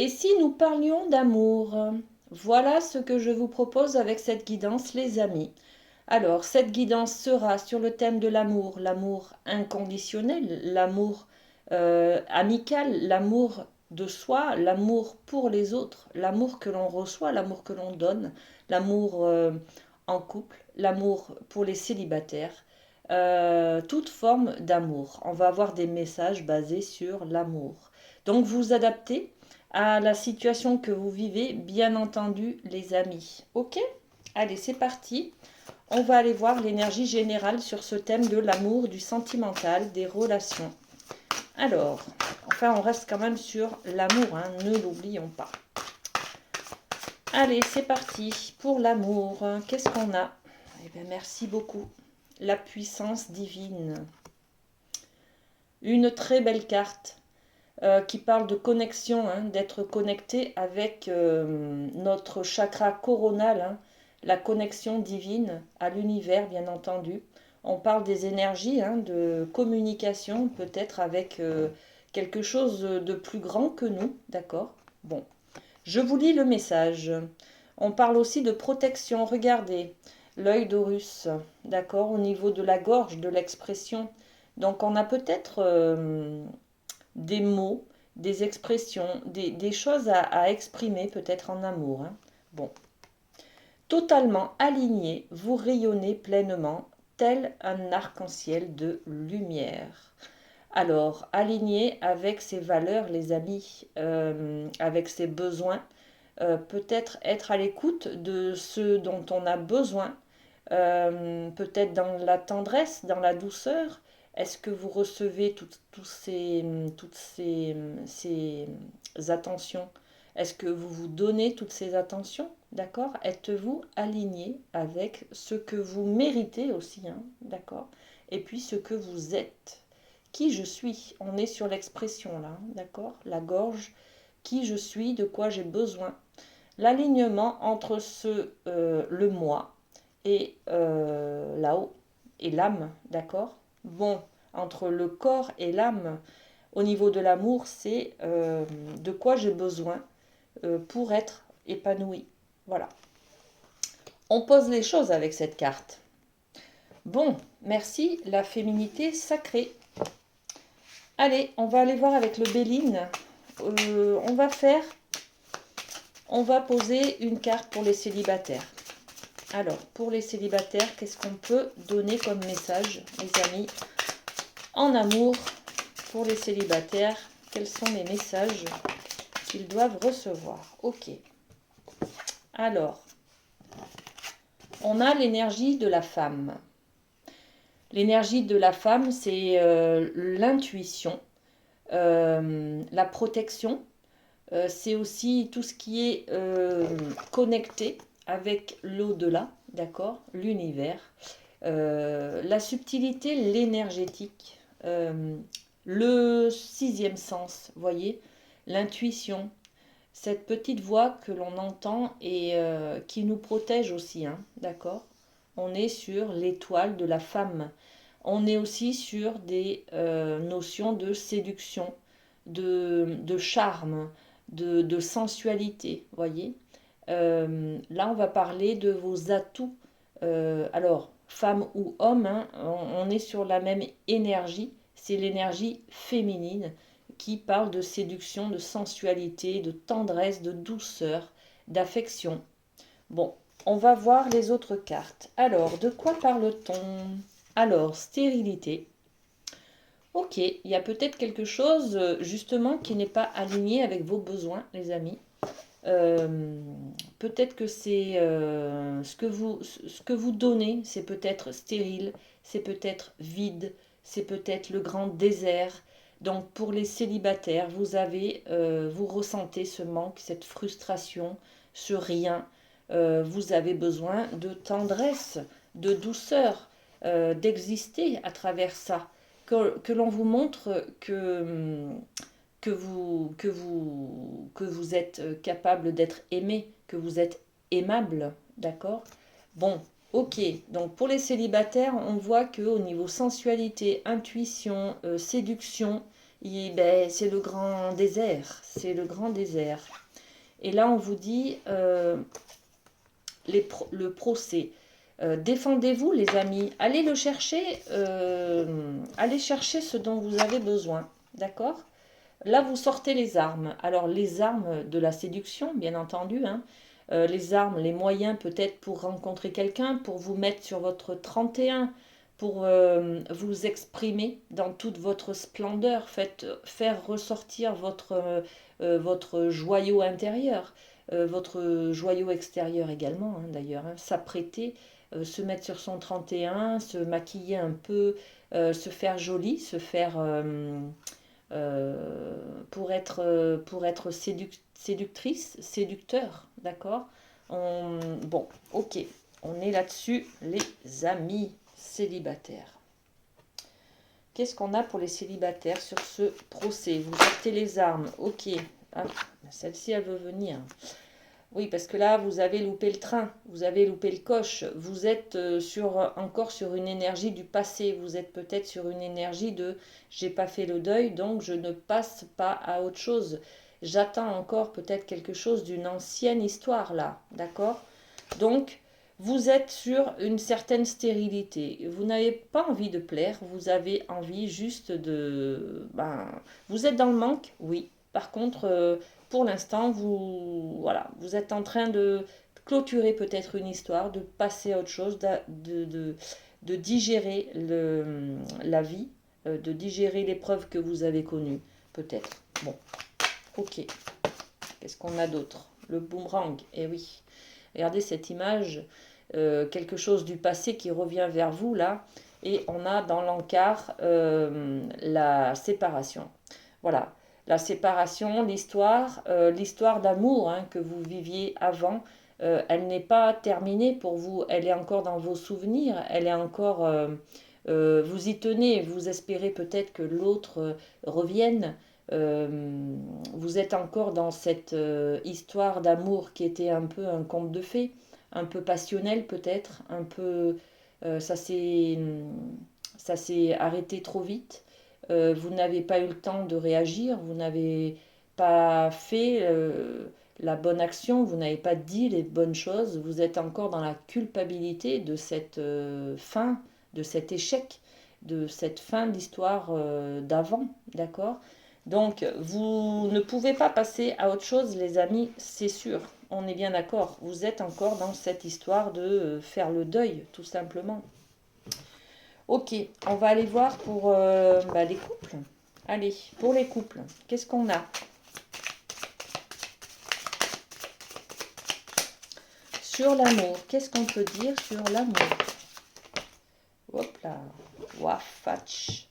Et si nous parlions d'amour? Voilà ce que je vous propose avec cette guidance, les amis. Alors, cette guidance sera sur le thème de l'amour, l'amour inconditionnel, l'amour amical, l'amour de soi, l'amour pour les autres, l'amour que l'on reçoit, l'amour que l'on donne, l'amour en couple, l'amour pour les célibataires, toute forme d'amour. On va avoir des messages basés sur l'amour. Donc, vous adaptez à la situation que vous vivez, bien entendu, les amis. Ok? Allez, c'est parti. On va aller voir l'énergie générale sur ce thème de l'amour, du sentimental, des relations. Alors, enfin, on reste quand même sur l'amour, hein, ne l'oublions pas. Allez, c'est parti pour l'amour. Qu'est-ce qu'on a? Eh bien, merci beaucoup. La puissance divine. Une très belle carte qui parle de connexion, hein, d'être connecté avec notre chakra coronal, hein, la connexion divine à l'univers, bien entendu. On parle des énergies, hein, de communication, peut-être avec quelque chose de plus grand que nous, d'accord? Bon, je vous lis le message. On parle aussi de protection, regardez, l'œil d'Horus, d'accord, au niveau de la gorge, de l'expression. Donc on a peut-être des mots, des expressions, des choses à exprimer peut-être en amour. Hein. Bon. Totalement aligné, vous rayonnez pleinement, tel un arc-en-ciel de lumière. Alors, aligné avec ses valeurs, les amis, avec ses besoins, peut-être être à l'écoute de ce dont on a besoin, peut-être dans la tendresse, dans la douceur. Est-ce que vous recevez toutes ces attentions? Est-ce que vous vous donnez toutes ces attentions? D'accord? Êtes-vous aligné avec ce que vous méritez aussi? Hein, d'accord? Et puis ce que vous êtes. Qui je suis? On est sur l'expression là, d'accord? La gorge. Qui je suis? De quoi j'ai besoin? L'alignement entre le moi et là-haut et l'âme, d'accord? Bon, entre le corps et l'âme, au niveau de l'amour, c'est de quoi j'ai besoin pour être épanoui. Voilà. On pose les choses avec cette carte. Bon, merci, la féminité sacrée. Allez, on va aller voir avec le Béline. On va poser une carte pour les célibataires. Alors, pour les célibataires, qu'est-ce qu'on peut donner comme message, les amis, en amour pour les célibataires? Quels sont les messages qu'ils doivent recevoir? Ok. Alors, on a l'énergie de la femme. L'énergie de la femme, c'est l'intuition, la protection. C'est aussi tout ce qui est connecté avec l'au-delà, d'accord, l'univers. La subtilité, l'énergétique, le sixième sens, voyez, l'intuition, cette petite voix que l'on entend et qui nous protège aussi, hein, d'accord? On est sur l'étoile de la femme. On est aussi sur des notions de séduction, de charme, de sensualité, voyez. Là, on va parler de vos atouts. Alors, femme ou homme, hein, on est sur la même énergie. C'est l'énergie féminine qui parle de séduction, de sensualité, de tendresse, de douceur, d'affection. Bon, on va voir les autres cartes. Alors, de quoi parle-t-on? Alors, stérilité. Ok, il y a peut-être quelque chose justement qui n'est pas aligné avec vos besoins, les amis. Peut-être que c'est ce que vous donnez, c'est peut-être stérile, c'est peut-être vide, c'est peut-être le grand désert. Donc pour les célibataires, vous ressentez ce manque, cette frustration, ce rien. Vous avez besoin de tendresse, de douceur, d'exister à travers ça. Que l'on vous montre que vous êtes capable d'être aimé, que vous êtes aimable, d'accord? Bon, ok. Donc pour les célibataires, on voit qu'au niveau sensualité, intuition, séduction, Ben, c'est le grand désert. C'est le grand désert. Et là, on vous dit le procès. Défendez-vous, les amis. Allez le chercher. Allez chercher ce dont vous avez besoin. D'accord? Là, vous sortez les armes. Alors, les armes de la séduction, bien entendu, hein. Les armes, les moyens peut-être pour rencontrer quelqu'un, pour vous mettre sur votre 31, pour vous exprimer dans toute votre splendeur, faire ressortir votre joyau intérieur, votre joyau extérieur également, hein, d'ailleurs, hein. S'apprêter, se mettre sur son 31, se maquiller un peu, se faire jolie, se faire... pour être séductrice, séducteur, d'accord? Bon, ok, on est là-dessus, les amis célibataires. Qu'est-ce qu'on a pour les célibataires sur ce procès? Vous sortez les armes, ok. Ah, celle-ci, elle veut venir. Oui, parce que là, vous avez loupé le train, vous avez loupé le coche, vous êtes encore sur une énergie du passé, vous êtes peut-être sur une énergie de j'ai pas fait le deuil, donc je ne passe pas à autre chose. J'attends encore peut-être quelque chose d'une ancienne histoire là, d'accord? Donc, vous êtes sur une certaine stérilité. Vous n'avez pas envie de plaire, vous avez envie juste de... Ben, vous êtes dans le manque, oui. Par contre, pour l'instant, voilà, vous êtes en train de clôturer peut-être une histoire, de passer à autre chose, de digérer la vie, de digérer l'épreuve que vous avez connue, peut-être. Bon, ok. Qu'est-ce qu'on a d'autre? Le boomerang, eh oui. Regardez cette image, quelque chose du passé qui revient vers vous là, et on a dans l'encart la séparation. Voilà, la séparation, l'histoire d'amour hein, que vous viviez avant, elle n'est pas terminée pour vous, elle est encore dans vos souvenirs, elle est encore... vous y tenez, vous espérez peut-être que l'autre revienne. Vous êtes encore dans cette histoire d'amour qui était un peu un conte de fées, un peu passionnel peut-être, un peu... ça s'est arrêté trop vite. Vous n'avez pas eu le temps de réagir, vous n'avez pas fait la bonne action, vous n'avez pas dit les bonnes choses, vous êtes encore dans la culpabilité de cette fin, de cet échec, de cette fin d'histoire d'avant, d'accord? Donc, vous ne pouvez pas passer à autre chose, les amis, c'est sûr. On est bien d'accord. Vous êtes encore dans cette histoire de faire le deuil, tout simplement. Ok, on va aller voir pour les couples. Allez, pour les couples, qu'est-ce qu'on a? Sur l'amour, qu'est-ce qu'on peut dire sur l'amour? Hop là, wafatch.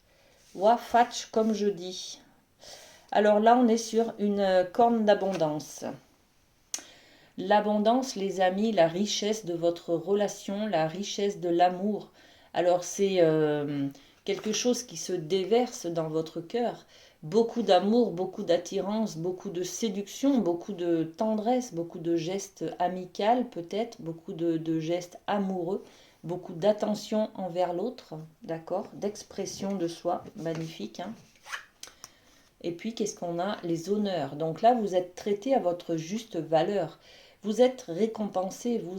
Wafatch, comme je dis. Alors là, on est sur une corne d'abondance. L'abondance, les amis, la richesse de votre relation, la richesse de l'amour. Alors c'est quelque chose qui se déverse dans votre cœur. Beaucoup d'amour, beaucoup d'attirance, beaucoup de séduction, beaucoup de tendresse, beaucoup de gestes amicaux peut-être, beaucoup de gestes amoureux, beaucoup d'attention envers l'autre, d'accord, d'expression de soi, magnifique, hein. Et puis, qu'est-ce qu'on a? Les honneurs. Donc là, vous êtes traité à votre juste valeur. Vous êtes récompensé, vous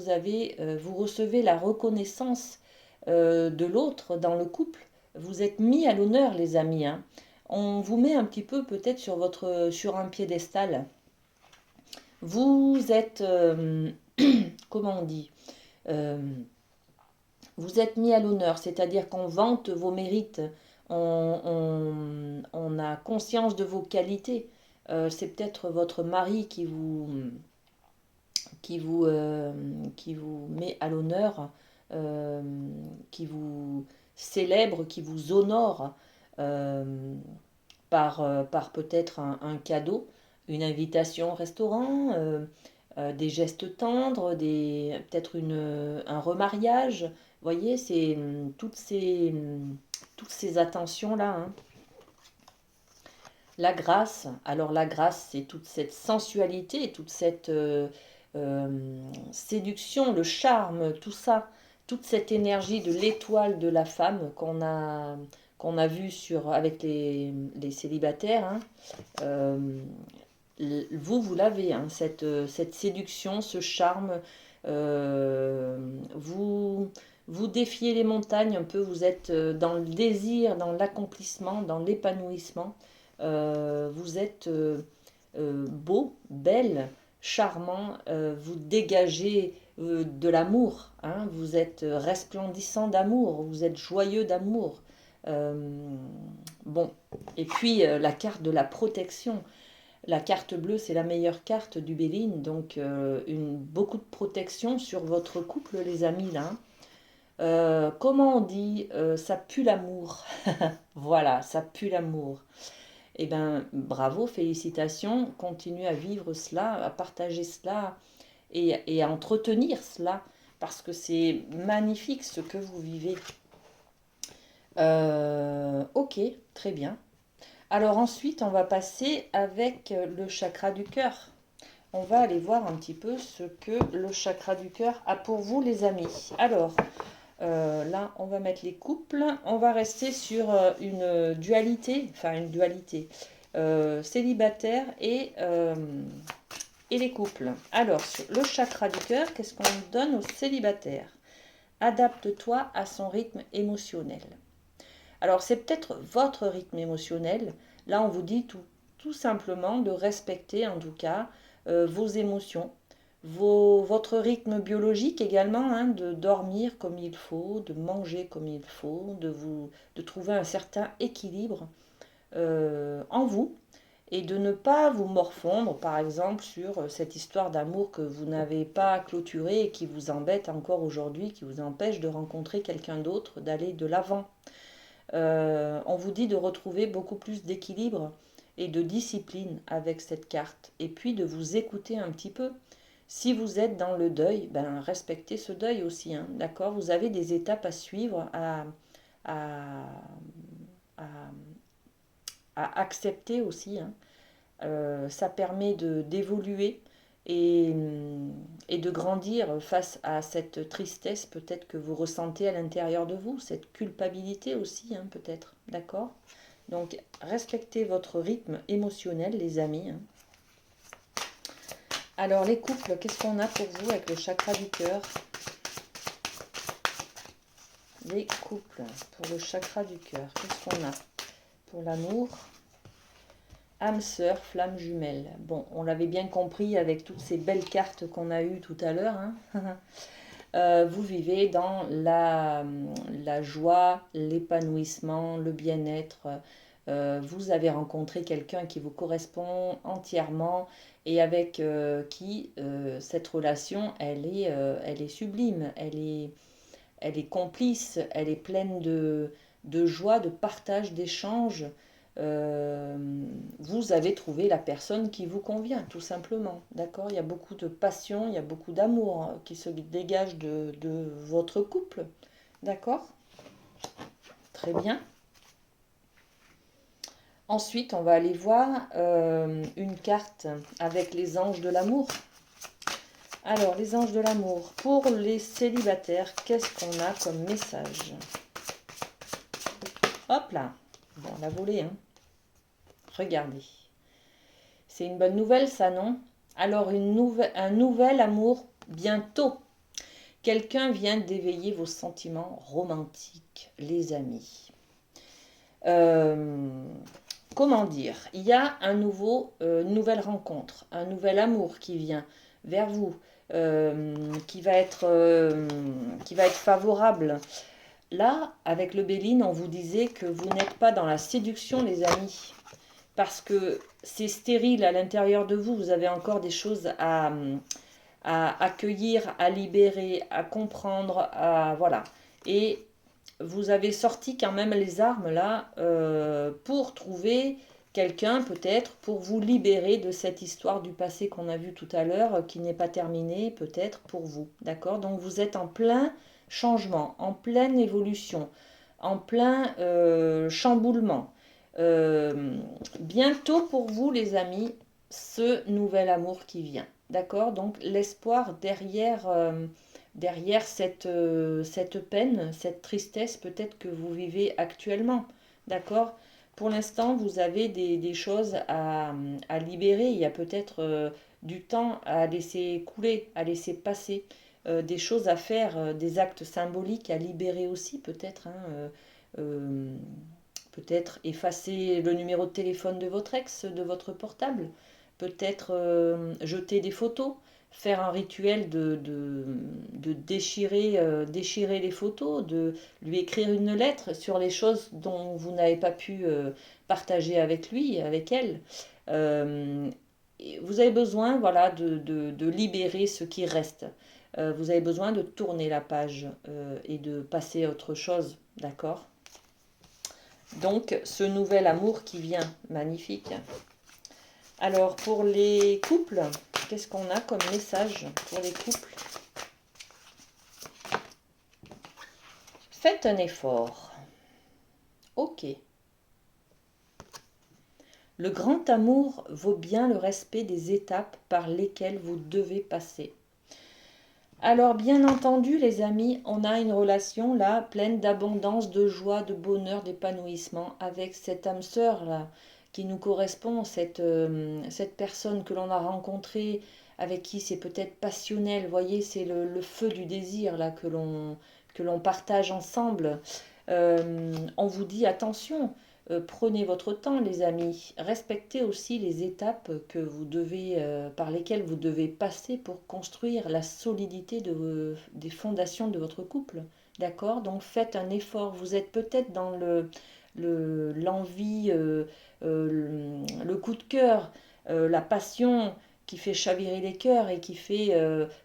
recevez la reconnaissance de l'autre dans le couple. Vous êtes mis à l'honneur, les amis, hein. On vous met un petit peu peut-être sur un piédestal. Vous êtes, comment on dit, euh, vous êtes mis à l'honneur, c'est-à-dire qu'on vante vos mérites, on a conscience de vos qualités. C'est peut-être votre mari qui vous, euh, qui vous met à l'honneur, euh, qui vous célèbre, qui vous honore par peut-être un cadeau, une invitation au restaurant, des gestes tendres, peut-être un remariage. Vous voyez, c'est toutes ces attentions-là, hein. La grâce, alors la grâce, c'est toute cette sensualité, toute cette séduction, le charme, tout ça, toute cette énergie de l'étoile de la femme qu'on a vu avec les célibataires, hein, euh, vous l'avez, hein, cette séduction, ce charme. Vous défiez les montagnes un peu, vous êtes dans le désir, dans l'accomplissement, dans l'épanouissement. Vous êtes beau, belle, charmant, vous dégagez de l'amour, hein, vous êtes resplendissant d'amour, vous êtes joyeux d'amour. Euh, bon, et puis la carte de la protection. La carte bleue, c'est la meilleure carte du Béline, donc beaucoup de protection sur votre couple, les amis, là. Comment on dit ça pue l'amour. Voilà, ça pue l'amour. Eh bien, bravo, félicitations, continuez à vivre cela, à partager cela et à entretenir cela, parce que c'est magnifique ce que vous vivez. Ok, très bien. Alors ensuite, on va passer avec le chakra du cœur. On va aller voir un petit peu ce que le chakra du cœur a pour vous, les amis. Alors, là, on va mettre les couples. On va rester sur une dualité, célibataire et les couples. Alors, sur le chakra du cœur, qu'est-ce qu'on donne aux célibataires? Adapte-toi à son rythme émotionnel. Alors, c'est peut-être votre rythme émotionnel. Là, on vous dit tout simplement de respecter, en tout cas, vos émotions, votre rythme biologique également, hein, de dormir comme il faut, de manger comme il faut, de trouver un certain équilibre en vous et de ne pas vous morfondre, par exemple, sur cette histoire d'amour que vous n'avez pas clôturée et qui vous embête encore aujourd'hui, qui vous empêche de rencontrer quelqu'un d'autre, d'aller de l'avant. On vous dit de retrouver beaucoup plus d'équilibre et de discipline avec cette carte. Et puis de vous écouter un petit peu. Si vous êtes dans le deuil, ben respectez ce deuil aussi, hein, d'accord? Vous avez des étapes à suivre, à, à, à accepter aussi, hein. Ça permet d'évoluer et, et de grandir face à cette tristesse peut-être que vous ressentez à l'intérieur de vous, cette culpabilité aussi, hein, peut-être, d'accord? Donc, respectez votre rythme émotionnel, les amis, hein. Alors, les couples, qu'est-ce qu'on a pour vous avec le chakra du cœur? Les couples, pour le chakra du cœur, qu'est-ce qu'on a? Pour l'amour, âme sœur, flamme jumelle. Bon, on l'avait bien compris avec toutes ces belles cartes qu'on a eues tout à l'heure, hein. Vous vivez dans la joie, l'épanouissement, le bien-être. Vous avez rencontré quelqu'un qui vous correspond entièrement et avec qui cette relation, elle est sublime, elle est complice, elle est pleine de joie, de partage, d'échange. Euh, Vous avez trouvé la personne qui vous convient, tout simplement. D'accord? Il y a beaucoup de passion, il y a beaucoup d'amour, hein, qui se dégage de votre couple. D'accord? Très bien. Ensuite, on va aller voir une carte avec les anges de l'amour. Alors, les anges de l'amour, pour les célibataires, qu'est-ce qu'on a comme message? Hop là! Bon, on l'a volé, hein. Regardez. C'est une bonne nouvelle, ça, non? Alors, un nouvel amour bientôt. Quelqu'un vient d'éveiller vos sentiments romantiques, les amis. Comment dire? Il y a une nouvelle rencontre, un nouvel amour qui vient vers vous, qui va être favorable. Là, avec le Béline, on vous disait que vous n'êtes pas dans la séduction, les amis, parce que c'est stérile à l'intérieur de vous. Vous avez encore des choses à accueillir, à libérer, à comprendre, voilà. Et vous avez sorti quand même les armes là pour trouver quelqu'un peut-être pour vous libérer de cette histoire du passé qu'on a vu tout à l'heure qui n'est pas terminée peut-être pour vous, d'accord? Donc vous êtes en plein changement, en pleine évolution, en plein chamboulement. Bientôt pour vous les amis, ce nouvel amour qui vient, d'accord? Donc l'espoir derrière cette peine, cette tristesse peut-être que vous vivez actuellement. d'accord? Pour l'instant, vous avez des choses à libérer. Il y a peut-être du temps à laisser couler, à laisser passer, des choses à faire, des actes symboliques à libérer aussi, peut-être, hein, euh, peut-être effacer le numéro de téléphone de votre ex, de votre portable. Peut-être jeter des photos, faire un rituel de déchirer, déchirer les photos, de lui écrire une lettre sur les choses dont vous n'avez pas pu partager avec lui, avec elle. Euh, Vous avez besoin, voilà, de libérer ce qui reste. Vous avez besoin de tourner la page et de passer à autre chose, d'accord? Donc, ce nouvel amour qui vient, magnifique. Alors, pour les couples, qu'est-ce qu'on a comme message pour les couples? Faites un effort. Ok. Le grand amour vaut bien le respect des étapes par lesquelles vous devez passer. Alors, bien entendu, les amis, on a une relation là pleine d'abondance, de joie, de bonheur, d'épanouissement avec cette âme sœur là qui nous correspond, cette personne que l'on a rencontrée, avec qui c'est peut-être passionnel. Vous voyez, c'est le feu du désir là que l'on partage ensemble. On vous dit attention, prenez votre temps, les amis. Respectez aussi les étapes que vous devez, par lesquelles vous devez passer pour construire la solidité des fondations de votre couple. D'accord? Donc faites un effort. Vous êtes peut-être dans l'envie, le coup de cœur, la passion qui fait chavirer les cœurs et qui fait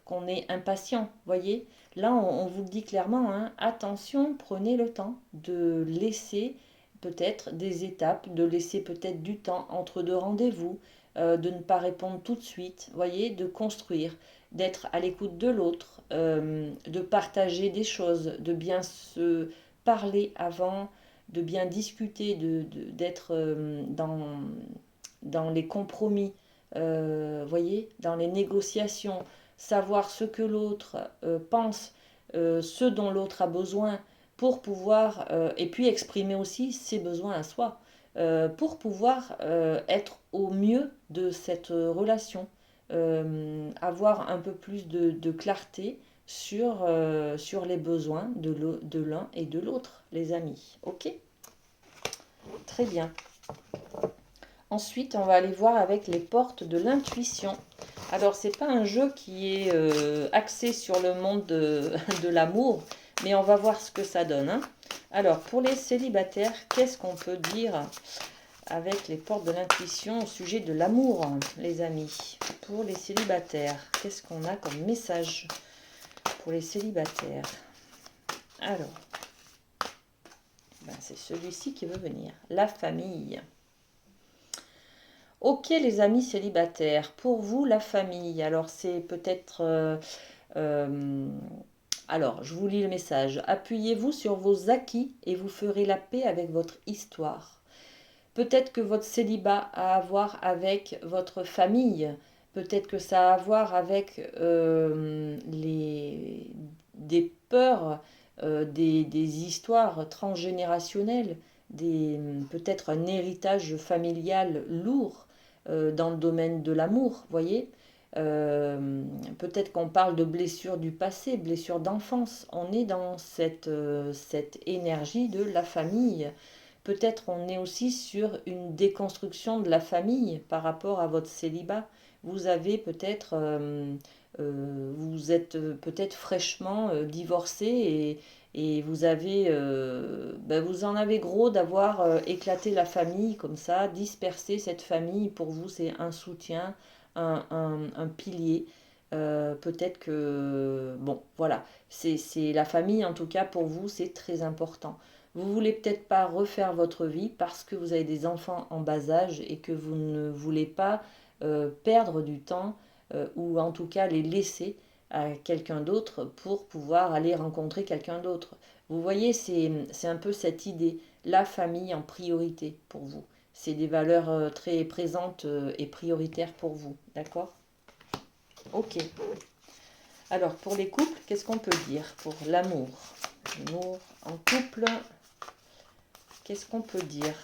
qu'on est impatient. Voyez? Là, on vous le dit clairement, hein, attention, prenez le temps de laisser peut-être des étapes, de laisser peut-être du temps entre deux rendez-vous, de ne pas répondre tout de suite, voyez, de construire, d'être à l'écoute de l'autre, de partager des choses, de bien se parler avant, de bien discuter, d'être dans les compromis, voyez, dans les négociations, savoir ce que l'autre pense, ce dont l'autre a besoin pour pouvoir, et puis exprimer aussi ses besoins à soi, pour pouvoir être au mieux de cette relation, avoir un peu plus de clarté sur les besoins de l'un et de l'autre, les amis. Ok? Très bien. Ensuite, on va aller voir avec les portes de l'intuition. Alors, c'est pas un jeu qui est axé sur le monde de l'amour, mais on va voir ce que ça donne, hein. Alors, pour les célibataires, qu'est-ce qu'on peut dire avec les portes de l'intuition au sujet de l'amour, les amis? Pour les célibataires, qu'est-ce qu'on a comme message pour les célibataires? Alors, ben, c'est celui-ci qui veut venir. La famille. Ok les amis célibataires, pour vous la famille, alors c'est peut-être... euh, alors, je vous lis le message. Appuyez-vous sur vos acquis et vous ferez la paix avec votre histoire. Peut-être que votre célibat a à voir avec votre famille. Peut-être que ça a à voir avec des peurs, des histoires transgénérationnelles, peut-être un héritage familial lourd dans le domaine de l'amour, voyez. Peut-être qu'on parle de blessures du passé, blessures d'enfance. On est dans cette énergie de la famille. Peut-être on est aussi sur une déconstruction de la famille par rapport à votre célibat. Vous avez peut-être, vous êtes peut-être fraîchement divorcé et vous avez, ben vous en avez gros d'avoir éclaté la famille comme ça, dispersé cette famille. Pour vous, c'est un soutien, un pilier. Peut-être que, bon, voilà, c'est la famille en tout cas pour vous, c'est très important. Vous voulez peut-être pas refaire votre vie parce que vous avez des enfants en bas âge et que vous ne voulez pas perdre du temps ou en tout cas les laisser à quelqu'un d'autre pour pouvoir aller rencontrer quelqu'un d'autre. Vous voyez, c'est un peu cette idée, la famille en priorité pour vous. C'est des valeurs très présentes et prioritaires pour vous, d'accord? Ok. Alors pour les couples, qu'est-ce qu'on peut dire pour l'amour? L'amour en couple. qu'est-ce qu'on peut dire?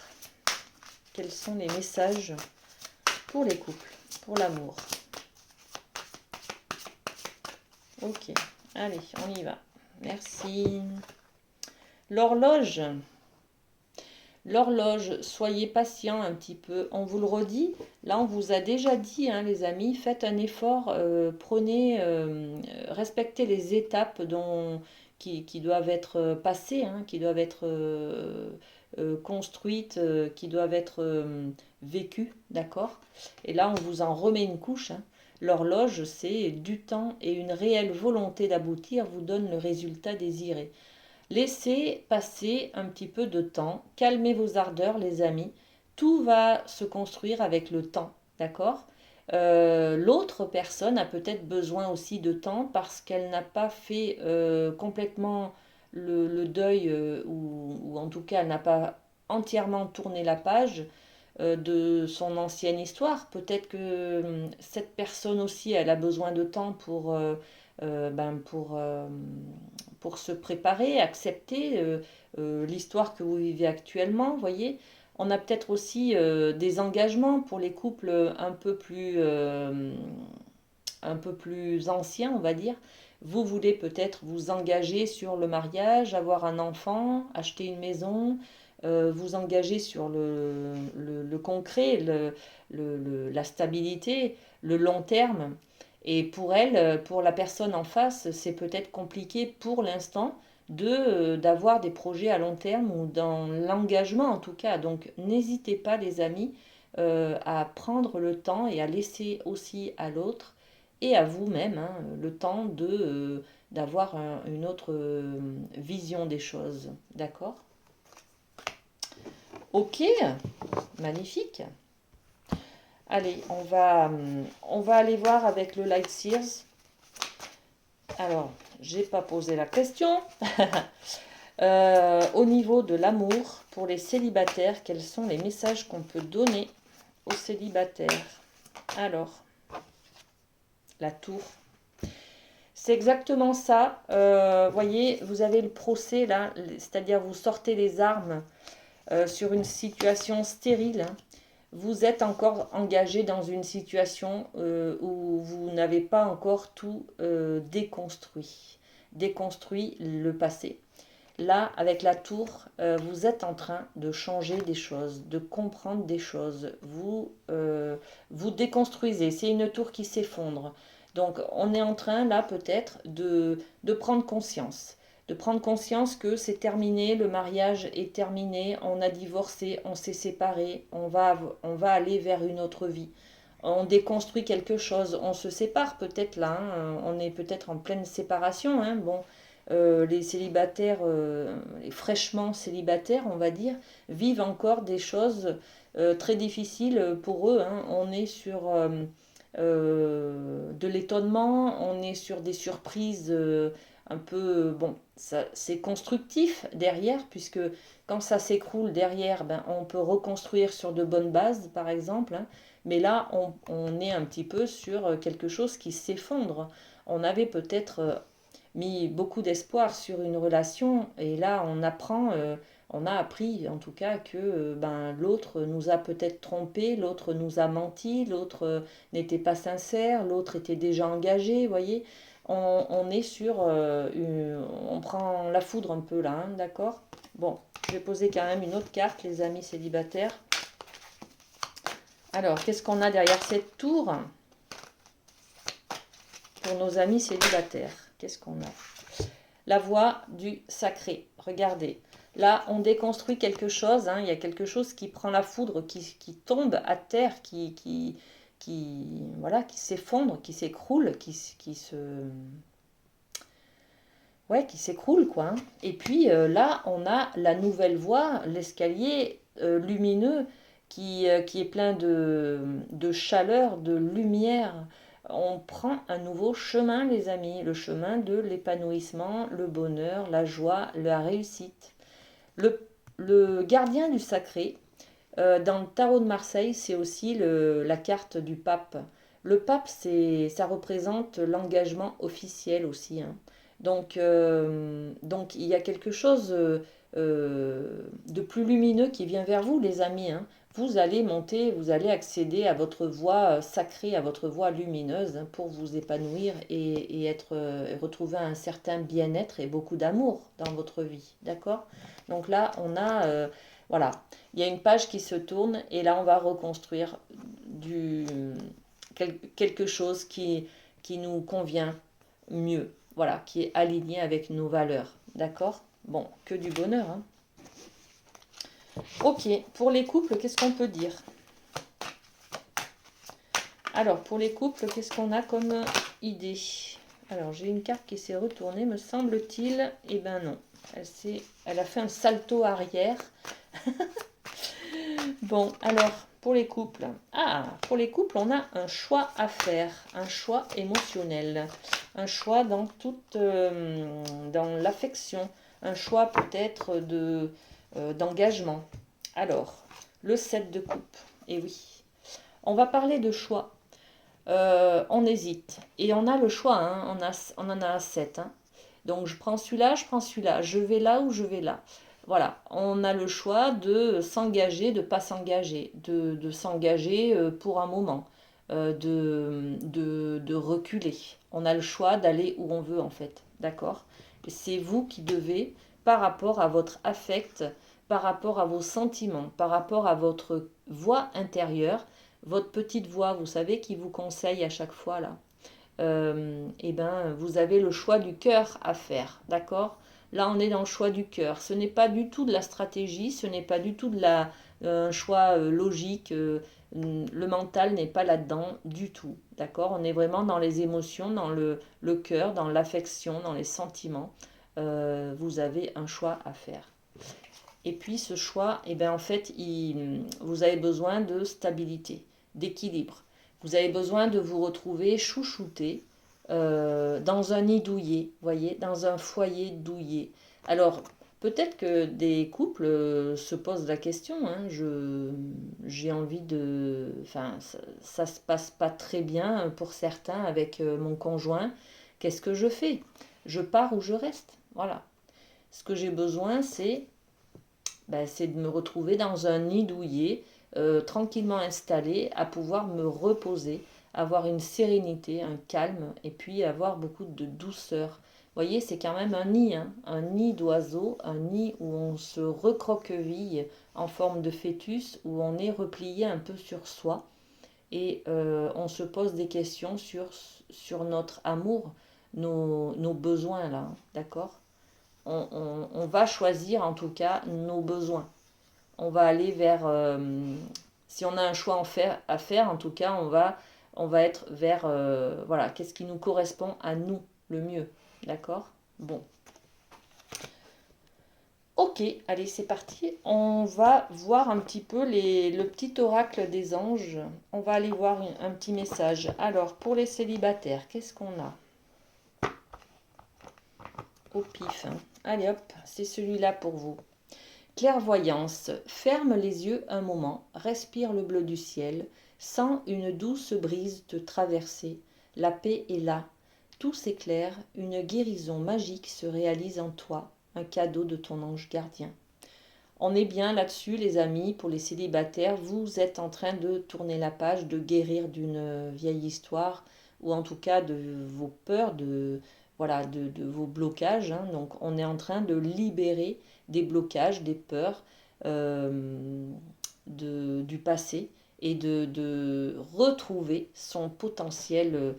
Quels sont les messages pour les couples, pour l'amour? Ok, allez, on y va. Merci. L'horloge. L'horloge, soyez patient un petit peu. On vous le redit, là on vous a déjà dit, hein, les amis, faites un effort, respectez les étapes qui doivent être passées, hein, qui doivent être construites, qui doivent être vécues, d'accord? Et là on vous en remet une couche, hein. L'horloge, c'est du temps et une réelle volonté d'aboutir vous donne le résultat désiré. Laissez passer un petit peu de temps, calmez vos ardeurs les amis, tout va se construire avec le temps, d'accord? L'autre personne a peut-être besoin aussi de temps parce qu'elle n'a pas fait complètement le deuil ou en tout cas elle n'a pas entièrement tourné la page de son ancienne histoire. Peut-être que cette personne aussi, elle a besoin de temps euh, ben, pour, euh, pour se préparer, accepter l'histoire que vous vivez actuellement, voyez. On a peut-être aussi des engagements pour les couples un peu plus anciens, on va dire. Vous voulez peut-être vous engager sur le mariage, avoir un enfant, acheter une maison, vous engager sur le concret, la stabilité, le long terme. Et pour elle, pour la personne en face, c'est peut-être compliqué pour l'instant d'avoir des projets à long terme ou dans l'engagement en tout cas. Donc n'hésitez pas les amis à prendre le temps et à laisser aussi à l'autre et à vous-même, hein, le temps d'avoir une autre vision des choses. D'accord? Ok, magnifique. Allez, on va aller voir avec le Light Sears. Alors, j'ai pas posé la question. Au niveau de l'amour, pour les célibataires, quels sont les messages qu'on peut donner aux célibataires? Alors, la tour. C'est exactement ça. Voyez, vous avez le procès là, c'est-à-dire vous sortez les armes sur une situation stérile. Vous êtes encore engagé dans une situation où vous n'avez pas encore tout déconstruit le passé. Là, avec la tour, vous êtes en train de changer des choses, de comprendre des choses. Vous déconstruisez. C'est une tour qui s'effondre. Donc, on est en train, là, peut-être, de prendre conscience. De prendre conscience que c'est terminé, le mariage est terminé, on a divorcé, on s'est séparé, on va aller vers une autre vie. On déconstruit quelque chose, on se sépare peut-être là, hein, on est peut-être en pleine séparation, hein, bon, les célibataires, les fraîchement célibataires, on va dire, vivent encore des choses très difficiles pour eux, hein. On est sur de l'étonnement, on est sur des surprises un peu, bon, c'est constructif derrière, puisque quand ça s'écroule derrière, ben, on peut reconstruire sur de bonnes bases, par exemple, hein. Mais là, on est un petit peu sur quelque chose qui s'effondre. On avait peut-être mis beaucoup d'espoir sur une relation et là on a appris en tout cas que ben, l'autre nous a peut-être trompé, l'autre nous a menti, l'autre n'était pas sincère, l'autre était déjà engagé, vous voyez. On est sur, on prend la foudre un peu là, hein, d'accord? Bon, je vais poser quand même une autre carte, les amis célibataires. Alors, qu'est-ce qu'on a derrière cette tour pour nos amis célibataires? Qu'est-ce qu'on a? La voie du sacré. Regardez. Là, on déconstruit quelque chose. Hein, il y a quelque chose qui prend la foudre, qui tombe à terre, voilà, qui s'effondre, qui s'écroule, ouais, qui s'écroule, quoi. Hein. Et puis là, on a la nouvelle voie, l'escalier lumineux qui est plein de chaleur, de lumière. On prend un nouveau chemin, les amis, le chemin de l'épanouissement, le bonheur, la joie, la réussite. Le gardien du sacré, dans le tarot de Marseille, c'est aussi la carte du pape. Le pape, ça représente l'engagement officiel aussi. Hein. Donc il y a quelque chose de plus lumineux qui vient vers vous, les amis, hein. Vous allez monter, vous allez accéder à votre voie sacrée, à votre voie lumineuse, hein, pour vous épanouir et être, retrouver un certain bien-être et beaucoup d'amour dans votre vie. D'accord? Donc là, on a, voilà, il y a une page qui se tourne et là, on va reconstruire du, quelque chose qui nous convient mieux, voilà, qui est aligné avec nos valeurs. D'accord? Bon, que du bonheur, hein. Ok, pour les couples, qu'est-ce qu'on peut dire? Alors, pour les couples, qu'est-ce qu'on a comme idée? Alors, j'ai une carte qui s'est retournée, me semble-t-il. Eh ben non, elle a fait un salto arrière. Bon, alors, pour les couples. Ah, pour les couples, on a un choix à faire, un choix émotionnel, un choix dans dans l'affection, un choix peut-être d'engagement. Alors, le 7 de coupe. Et oui, on va parler de choix. On hésite. Et on a le choix, hein, on en a 7. Hein. Donc je prends celui-là, je vais là ou je vais là. Voilà, on a le choix de s'engager, de ne pas s'engager, de s'engager pour un moment, de reculer. On a le choix d'aller où on veut en fait, d'accord? C'est vous qui devez, par rapport à votre affect, par rapport à vos sentiments, par rapport à votre voix intérieure, votre petite voix, vous savez, qui vous conseille à chaque fois là, eh ben, vous avez le choix du cœur à faire, d'accord? Là, on est dans le choix du cœur. Ce n'est pas du tout de la stratégie, ce n'est pas du tout de un choix logique. Le mental n'est pas là-dedans du tout, d'accord? On est vraiment dans les émotions, dans le cœur, dans l'affection, dans les sentiments. Vous avez un choix à faire. Et puis ce choix, eh ben, en fait, vous avez besoin de stabilité, d'équilibre. Vous avez besoin de vous retrouver chouchouté dans un nid douillet, voyez, dans un foyer douillet. Alors, peut-être que des couples se posent la question, hein, j'ai envie de... Enfin, ça se passe pas très bien pour certains avec mon conjoint. Qu'est-ce que je fais? Je pars ou je reste? Voilà. Ce que j'ai besoin, c'est de me retrouver dans un nid douillet, tranquillement installé, à pouvoir me reposer, avoir une sérénité, un calme, et puis avoir beaucoup de douceur. Vous voyez, c'est quand même un nid, hein, un nid d'oiseau, un nid où on se recroqueville en forme de fœtus, où on est replié un peu sur soi, et on se pose des questions sur notre amour, nos besoins là, hein, d'accord? On va choisir en tout cas nos besoins. On va aller vers, si on a un choix à faire, en tout cas, on va être vers, voilà, qu'est-ce qui nous correspond à nous le mieux. D'accord? Bon. Ok, allez, c'est parti. On va voir un petit peu le petit oracle des anges. On va aller voir un petit message. Alors, pour les célibataires, qu'est-ce qu'on a? Au pif, hein. Allez hop, c'est celui-là pour vous. Clairvoyance, ferme les yeux un moment, respire le bleu du ciel, sens une douce brise te traverser. La paix est là, tout s'éclaire, une guérison magique se réalise en toi, un cadeau de ton ange gardien. On est bien là-dessus, les amis, pour les célibataires, vous êtes en train de tourner la page, de guérir d'une vieille histoire, ou en tout cas de vos peurs, voilà, de vos blocages, hein. Donc on est en train de libérer des blocages, des peurs du passé et de retrouver son potentiel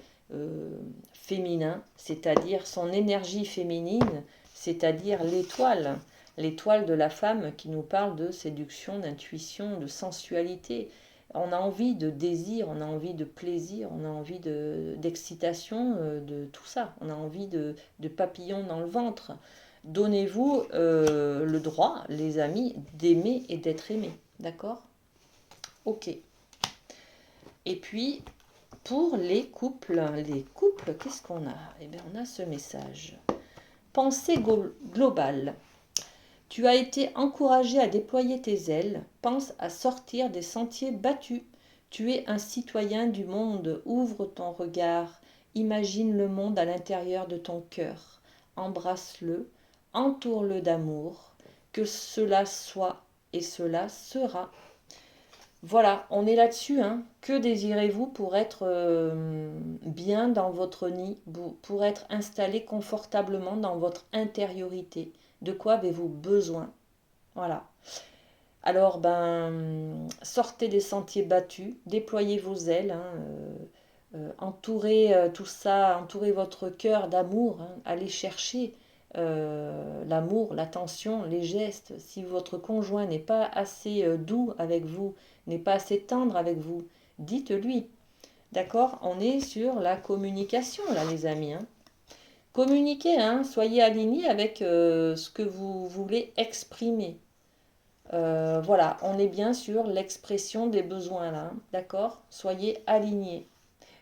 féminin, c'est-à-dire son énergie féminine, c'est-à-dire l'étoile. L'étoile de la femme qui nous parle de séduction, d'intuition, de sensualité. On a envie de désir, on a envie de plaisir, on a envie d'excitation, de tout ça. On a envie de papillons dans le ventre. Donnez-vous le droit, les amis, d'aimer et d'être aimé. D'accord? Ok. Et puis, pour les couples, qu'est-ce qu'on a? Eh bien, on a ce message. Pensée globale. Tu as été encouragé à déployer tes ailes, pense à sortir des sentiers battus. Tu es un citoyen du monde, ouvre ton regard, imagine le monde à l'intérieur de ton cœur, embrasse-le, entoure-le d'amour, que cela soit et cela sera. Voilà, on est là-dessus, hein. Que désirez-vous pour être bien dans votre nid, pour être installé confortablement dans votre intériorité? De quoi avez-vous besoin? Voilà. Alors, sortez des sentiers battus, déployez vos ailes, hein, entourez tout ça, entourez votre cœur d'amour, hein, allez chercher l'amour, l'attention, les gestes. Si votre conjoint n'est pas assez doux avec vous, n'est pas assez tendre avec vous, dites-lui. D'accord? On est sur la communication, là, les amis, hein. Communiquez, hein, soyez alignés avec ce que vous voulez exprimer. Voilà, on est bien sur l'expression des besoins là, hein, d'accord? Soyez alignés.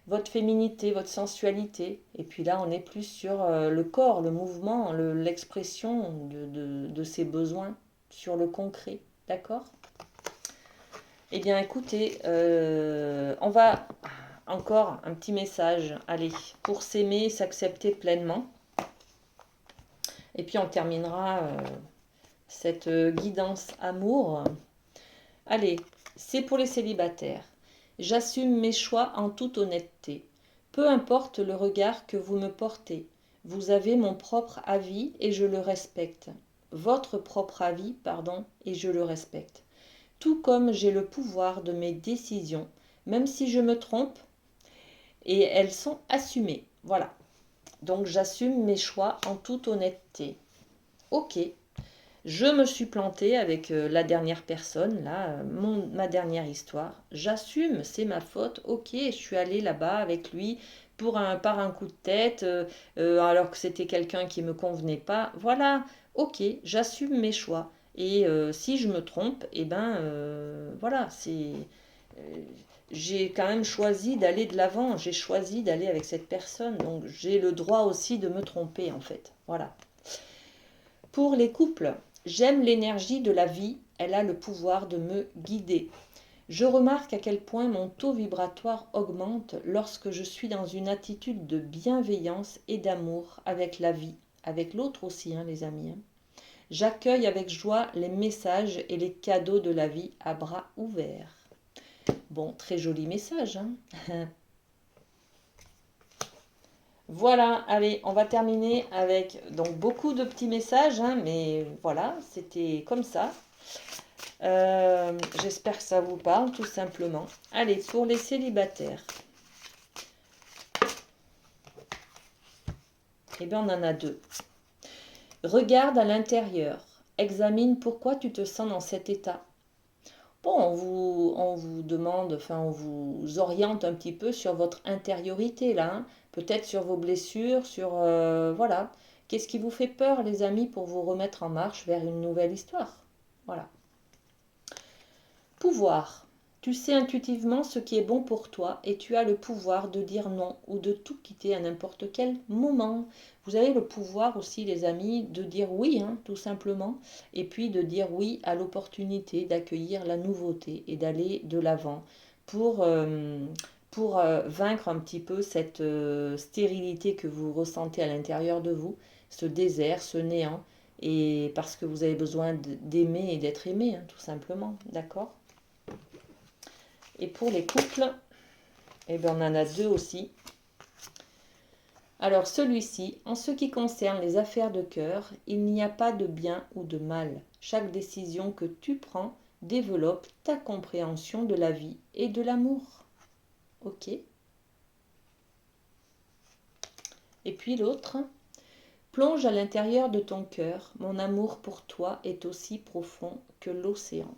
Votre féminité, votre sensualité. Et puis là, on est plus sur le corps, le mouvement, l'expression de ces besoins, sur le concret, d'accord? Eh bien, écoutez, on va encore un petit message, allez, pour s'aimer et s'accepter pleinement. Et puis, on terminera cette guidance amour. Allez, c'est pour les célibataires. J'assume mes choix en toute honnêteté. Peu importe le regard que vous me portez. Vous avez mon propre avis et je le respecte. Votre propre avis, pardon, et je le respecte. Tout comme j'ai le pouvoir de mes décisions, même si je me trompe, et elles sont assumées. Voilà. Donc j'assume mes choix en toute honnêteté. Ok. Je me suis plantée avec la dernière personne, là, ma dernière histoire. J'assume, c'est ma faute. Ok, je suis allée là-bas avec lui par un coup de tête, alors que c'était quelqu'un qui ne me convenait pas. Voilà, ok, j'assume mes choix. Et si je me trompe, eh ben voilà, euh, j'ai quand même choisi d'aller de l'avant. J'ai choisi d'aller avec cette personne. Donc j'ai le droit aussi de me tromper, en fait. Voilà. Pour les couples, j'aime l'énergie de la vie, elle a le pouvoir de me guider. Je remarque à quel point mon taux vibratoire augmente lorsque je suis dans une attitude de bienveillance et d'amour avec la vie, avec l'autre aussi, hein, les amis, hein. J'accueille avec joie les messages et les cadeaux de la vie à bras ouverts. Bon, très joli message, hein. Voilà, allez, on va terminer avec donc beaucoup de petits messages, hein, mais voilà, c'était comme ça. J'espère que ça vous parle, tout simplement. Allez, pour les célibataires, eh bien, on en a deux. Regarde à l'intérieur. Examine pourquoi tu te sens dans cet état. Bon, on vous demande, enfin, on vous oriente un petit peu sur votre intériorité, là, hein. Peut-être sur vos blessures, sur... voilà. Qu'est-ce qui vous fait peur, les amis, pour vous remettre en marche vers une nouvelle histoire? Voilà. Pouvoir. Tu sais intuitivement ce qui est bon pour toi et tu as le pouvoir de dire non ou de tout quitter à n'importe quel moment. Vous avez le pouvoir aussi, les amis, de dire oui, hein, tout simplement, et puis de dire oui à l'opportunité d'accueillir la nouveauté et d'aller de l'avant pour vaincre un petit peu cette stérilité que vous ressentez à l'intérieur de vous, ce désert, ce néant, et parce que vous avez besoin d'aimer et d'être aimé, hein, tout simplement, d'accord? Et pour les couples, eh bien, on en a deux aussi. Alors celui-ci, en ce qui concerne les affaires de cœur, il n'y a pas de bien ou de mal. Chaque décision que tu prends développe ta compréhension de la vie et de l'amour. Ok. Et puis l'autre, plonge à l'intérieur de ton cœur. Mon amour pour toi est aussi profond que l'océan.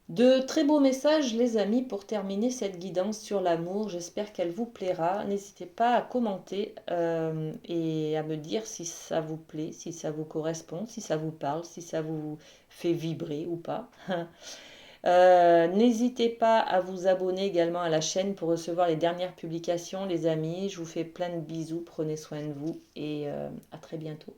De très beaux messages, les amis, pour terminer cette guidance sur l'amour. J'espère qu'elle vous plaira. N'hésitez pas à commenter et à me dire si ça vous plaît, si ça vous correspond, si ça vous parle, si ça vous fait vibrer ou pas. N'hésitez pas à vous abonner également à la chaîne pour recevoir les dernières publications, les amis. Je vous fais plein de bisous, prenez soin de vous et à très bientôt.